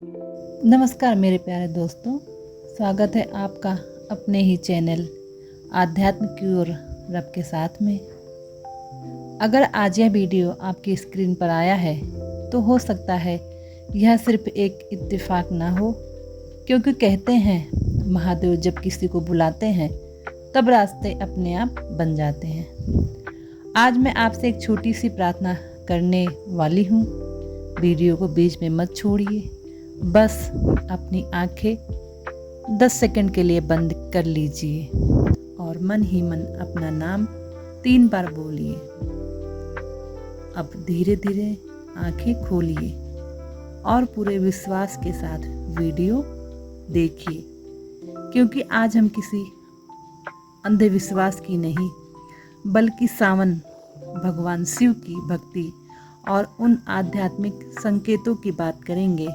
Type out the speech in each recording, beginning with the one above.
नमस्कार मेरे प्यारे दोस्तों, स्वागत है आपका अपने ही चैनल आध्यात्म की ओर रब के साथ में। अगर आज यह वीडियो आपकी स्क्रीन पर आया है तो हो सकता है यह सिर्फ एक इत्तेफाक ना हो, क्योंकि कहते हैं महादेव जब किसी को बुलाते हैं तब रास्ते अपने आप बन जाते हैं। आज मैं आपसे एक छोटी सी प्रार्थना करने वाली हूँ। वीडियो को बीच में मत छोड़िए, बस अपनी आंखें 10 सेकंड के लिए बंद कर लीजिए और मन ही मन अपना नाम 3 बार बोलिए। अब धीरे धीरे आंखें खोलिए और पूरे विश्वास के साथ वीडियो देखिए, क्योंकि आज हम किसी अंधविश्वास की नहीं बल्कि सावन भगवान शिव की भक्ति और उन आध्यात्मिक संकेतों की बात करेंगे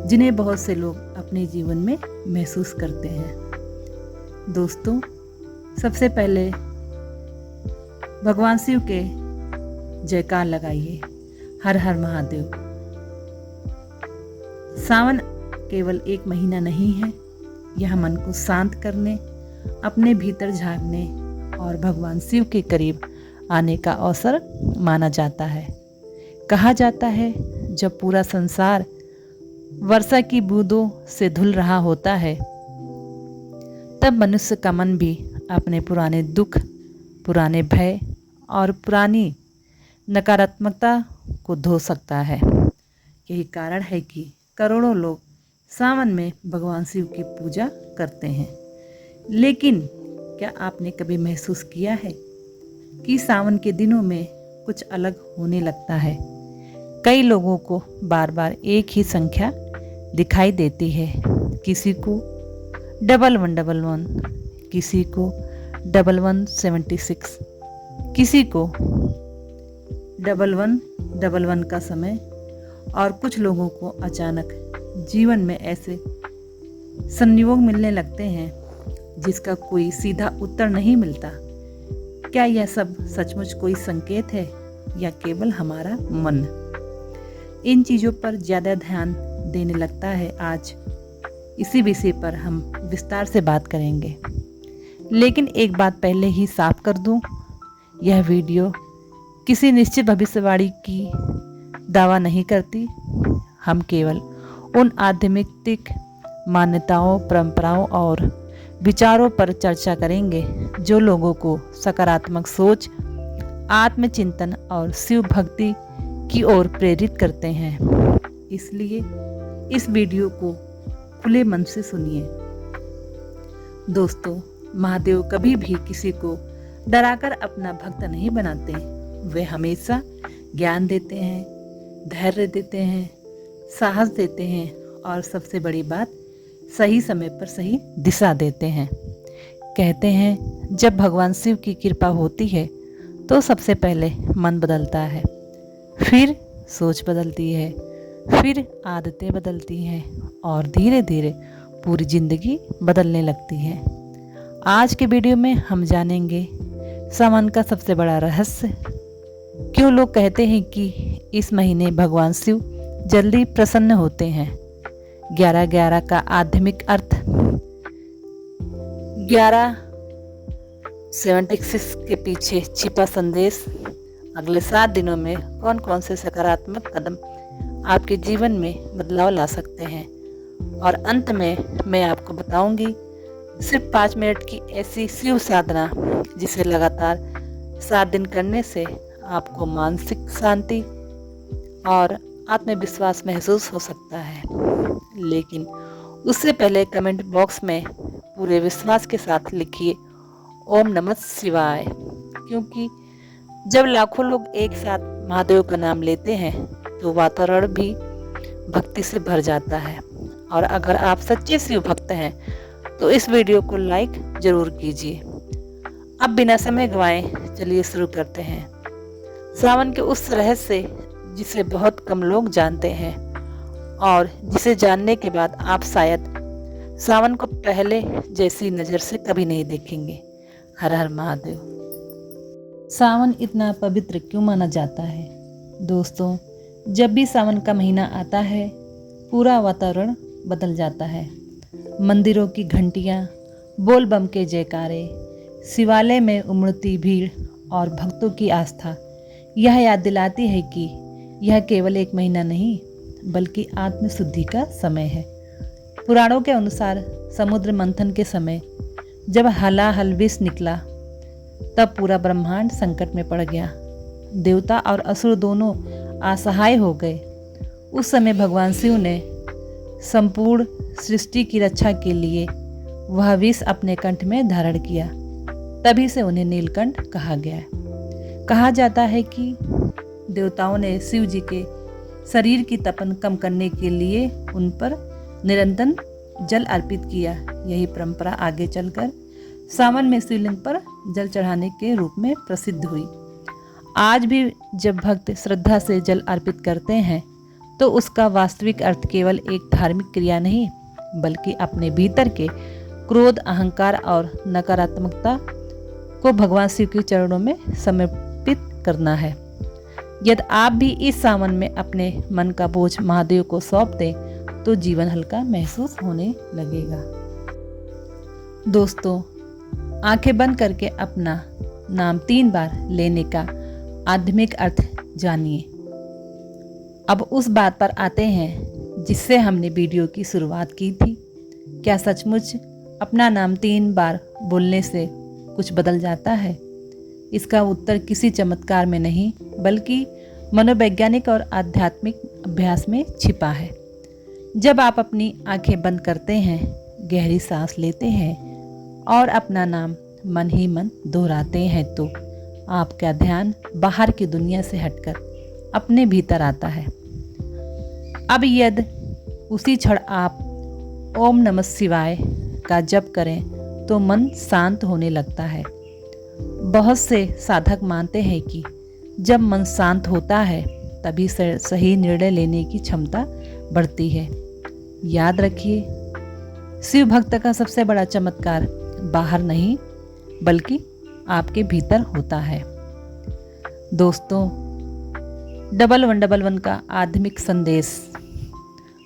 जिन्हें बहुत से लोग अपने जीवन में महसूस करते हैं। दोस्तों, सबसे पहले भगवान शिव के जयकार लगाइए, हर हर महादेव। सावन केवल एक महीना नहीं है, यह मन को शांत करने, अपने भीतर झांकने और भगवान शिव के करीब आने का अवसर माना जाता है। कहा जाता है जब पूरा संसार वर्षा की बूंदों से धुल रहा होता है तब मनुष्य का मन भी अपने पुराने दुख, पुराने भय और पुरानी नकारात्मकता को धो सकता है। यही कारण है कि करोड़ों लोग सावन में भगवान शिव की पूजा करते हैं। लेकिन क्या आपने कभी महसूस किया है कि सावन के दिनों में कुछ अलग होने लगता है? कई लोगों को बार बार एक ही संख्या दिखाई देती है। किसी को 1111, किसी को 1176, किसी को 1111 का समय, और कुछ लोगों को अचानक जीवन में ऐसे संयोग मिलने लगते हैं जिसका कोई सीधा उत्तर नहीं मिलता। क्या यह सब सचमुच कोई संकेत है या केवल हमारा मन इन चीज़ों पर ज़्यादा ध्यान देने लगता है? आज इसी विषय पर हम विस्तार से बात करेंगे। लेकिन एक बात पहले ही साफ कर दूं, यह वीडियो किसी निश्चित भविष्यवाणी की दावा नहीं करती। हम केवल उन आध्यात्मिक मान्यताओं, परंपराओं और विचारों पर चर्चा करेंगे जो लोगों को सकारात्मक सोच, आत्मचिंतन और शिव भक्ति की ओर प्रेरित करते हैं। इसलिए इस वीडियो को खुले मन से सुनिए। दोस्तों, महादेव कभी भी किसी को डराकर अपना भक्त नहीं बनाते। वे हमेशा ज्ञान देते हैं, धैर्य देते हैं, साहस देते हैं और सबसे बड़ी बात, सही समय पर सही दिशा देते हैं। कहते हैं जब भगवान शिव की कृपा होती है तो सबसे पहले मन बदलता है, फिर सोच बदलती है, फिर आदतें बदलती हैं और धीरे धीरे पूरी ज़िंदगी बदलने लगती है। आज के वीडियो में हम जानेंगे सावन का सबसे बड़ा रहस्य, क्यों लोग कहते हैं कि इस महीने भगवान शिव जल्दी प्रसन्न होते हैं, 11/11 का आध्यात्मिक अर्थ, 1176 के पीछे छिपा संदेश, अगले 7 दिनों में कौन कौन से सकारात्मक कदम आपके जीवन में बदलाव ला सकते हैं, और अंत में मैं आपको बताऊंगी सिर्फ 5 मिनट की ऐसी शिव साधना जिसे लगातार 7 दिन करने से आपको मानसिक शांति और आत्मविश्वास महसूस हो सकता है। लेकिन उससे पहले कमेंट बॉक्स में पूरे विश्वास के साथ लिखिए ओम नमः शिवाय, क्योंकि जब लाखों लोग एक साथ महादेव का नाम लेते हैं तो वातावरण भी भक्ति से भर जाता है। और अगर आप सच्चे शिव भक्त हैं तो इस वीडियो को लाइक जरूर कीजिए। अब बिना समय गंवाए चलिए शुरू करते हैं सावन के उस रहस्य जिसे बहुत कम लोग जानते हैं और जिसे जानने के बाद आप शायद सावन को पहले जैसी नज़र से कभी नहीं देखेंगे। हर हर महादेव। सावन इतना पवित्र क्यों माना जाता है? दोस्तों, जब भी सावन का महीना आता है पूरा वातावरण बदल जाता है। मंदिरों की घंटियाँ, बोल बम के जयकारे, शिवालय में उमड़ती भीड़ और भक्तों की आस्था यह याद दिलाती है कि यह केवल एक महीना नहीं बल्कि आत्मशुद्धि का समय है। पुराणों के अनुसार समुद्र मंथन के समय जब हलाहल विष निकला तब पूरा ब्रह्मांड संकट में पड़ गया। देवता और असुर दोनों असहाय हो गए। उस समय भगवान शिव ने संपूर्ण सृष्टि की रक्षा के लिए वह विष अपने कंठ में धारण किया। तभी से उन्हें नीलकंठ कहा गया है। कहा जाता है कि देवताओं ने शिव जी के शरीर की तपन कम करने के लिए उन पर निरंतर जल अर्पित किया। यही परंपरा आगे चलकर सावन में शिवलिंग पर जल चढ़ाने के रूप में प्रसिद्ध हुई। आज भी जब भक्त श्रद्धा से जल अर्पित करते हैं तो उसका वास्तविक अर्थ केवल एक धार्मिक क्रिया नहीं बल्कि अपने भीतर के क्रोध, अहंकार और नकारात्मकता को भगवान शिव के चरणों में समर्पित करना है। यदि आप भी इस सावन में अपने मन का बोझ महादेव को सौंप दें तो जीवन हल्का महसूस होने लगेगा। दोस्तों, आंखें बंद करके अपना नाम 3 बार लेने का आध्यात्मिक अर्थ जानिए। अब उस बात पर आते हैं जिससे हमने वीडियो की शुरुआत की थी। क्या सचमुच अपना नाम 3 बार बोलने से कुछ बदल जाता है? इसका उत्तर किसी चमत्कार में नहीं बल्कि मनोवैज्ञानिक और आध्यात्मिक अभ्यास में छिपा है। जब आप अपनी आंखें बंद करते हैं, गहरी सांस लेते हैं और अपना नाम मन ही मन दोहराते हैं तो आपका ध्यान बाहर की दुनिया से हटकर अपने भीतर आता है। अब यदि उसी क्षण आप ओम नमः शिवाय का जप करें तो मन शांत होने लगता है। बहुत से साधक मानते हैं कि जब मन शांत होता है तभी सही निर्णय लेने की क्षमता बढ़ती है। याद रखिए, शिव भक्त का सबसे बड़ा चमत्कार बाहर नहीं बल्कि आपके भीतर होता है। दोस्तों, 1111 का आध्यात्मिक संदेश।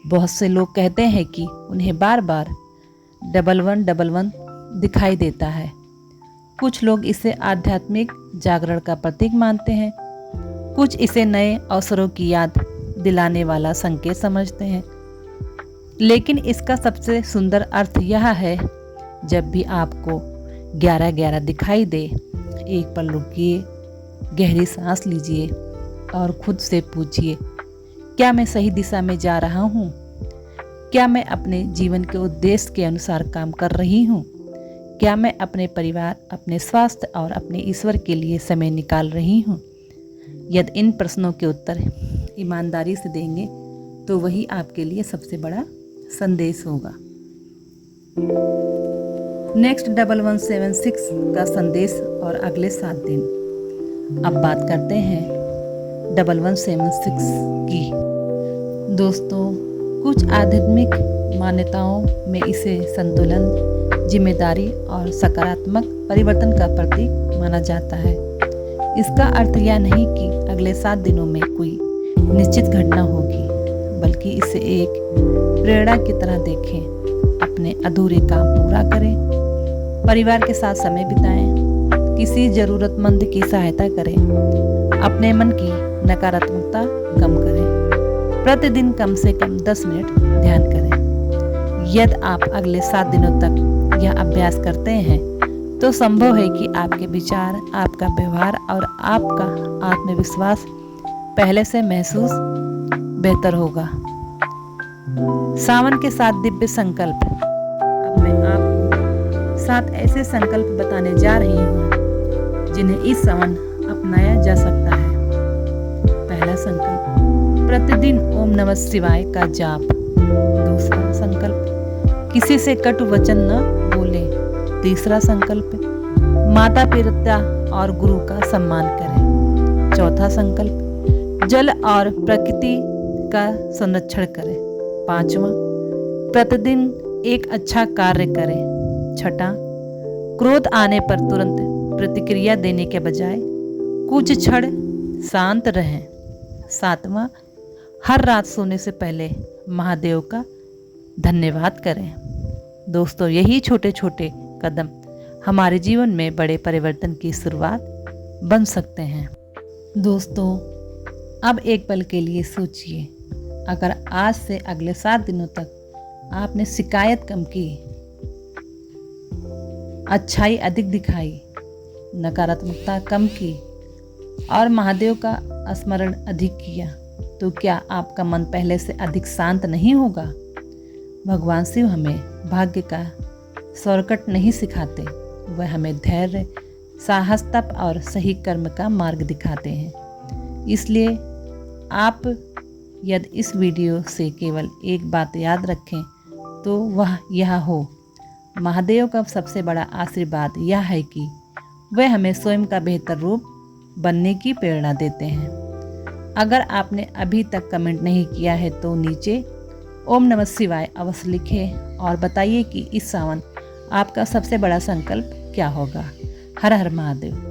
बहुत से लोग कहते हैं कि उन्हें बार बार 1111 दिखाई देता है। कुछ लोग इसे आध्यात्मिक जागरण का प्रतीक मानते हैं, कुछ इसे नए अवसरों की याद दिलाने वाला संकेत समझते हैं। लेकिन इसका सबसे सुंदर अर्थ यह है, जब भी आपको 1111 दिखाई दे, एक पल रुकिए, गहरी सांस लीजिए और खुद से पूछिए, क्या मैं सही दिशा में जा रहा हूँ? क्या मैं अपने जीवन के उद्देश्य के अनुसार काम कर रही हूँ? क्या मैं अपने परिवार, अपने स्वास्थ्य और अपने ईश्वर के लिए समय निकाल रही हूँ? यदि इन प्रश्नों के उत्तर ईमानदारी से देंगे तो वही आपके लिए सबसे बड़ा संदेश होगा। नेक्स्ट 1176 का संदेश और अगले 7 दिन। अब बात करते हैं 1176 की। दोस्तों, कुछ आध्यात्मिक मान्यताओं में इसे संतुलन, जिम्मेदारी और सकारात्मक परिवर्तन का प्रतीक माना जाता है। इसका अर्थ यह नहीं कि अगले 7 दिनों में कोई निश्चित घटना होगी, बल्कि इसे एक प्रेरणा की तरह देखें। अपने अधूरे काम पूरा करें, परिवार के साथ समय बिताएं, किसी ज़रूरतमंद की सहायता करें, अपने मन की नकारात्मकता कम करें, प्रतिदिन कम से कम 10 मिनट ध्यान करें। यदि आप अगले 7 दिनों तक यह अभ्यास करते हैं तो संभव है कि आपके विचार, आपका व्यवहार और आपका आत्मविश्वास पहले से महसूस बेहतर होगा। सावन के 7 दिव्य संकल्प। अब मैं आपको 7 ऐसे संकल्प बताने जा रही हूँ जिन्हें इस सावन अपनाया जा सकता है। पहला संकल्प, प्रतिदिन ओम नमः शिवाय का जाप। दूसरा संकल्प, किसी से कटु वचन न बोले। तीसरा संकल्प, माता पिता और गुरु का सम्मान करें। चौथा संकल्प, जल और प्रकृति का संरक्षण करें। पांचवा, प्रतिदिन एक अच्छा कार्य करें। छठा, क्रोध आने पर तुरंत प्रतिक्रिया देने के बजाय कुछ क्षण शांत रहें। सातवां, हर रात सोने से पहले महादेव का धन्यवाद करें। दोस्तों, यही छोटे छोटे कदम हमारे जीवन में बड़े परिवर्तन की शुरुआत बन सकते हैं। दोस्तों, अब एक पल के लिए सोचिए, अगर आज से अगले 7 दिनों तक आपने शिकायत कम की, अच्छाई अधिक दिखाई, नकारात्मकता कम की और महादेव का स्मरण अधिक किया, तो क्या आपका मन पहले से अधिक शांत नहीं होगा? भगवान शिव हमें भाग्य का शॉर्टकट नहीं सिखाते, वह हमें धैर्य, साहस, तप और सही कर्म का मार्ग दिखाते हैं। इसलिए आप यदि इस वीडियो से केवल एक बात याद रखें तो वह यह हो, महादेव का सबसे बड़ा आशीर्वाद यह है कि वे हमें स्वयं का बेहतर रूप बनने की प्रेरणा देते हैं। अगर आपने अभी तक कमेंट नहीं किया है तो नीचे ओम नमः शिवाय अवश्य लिखें और बताइए कि इस सावन आपका सबसे बड़ा संकल्प क्या होगा। हर हर महादेव।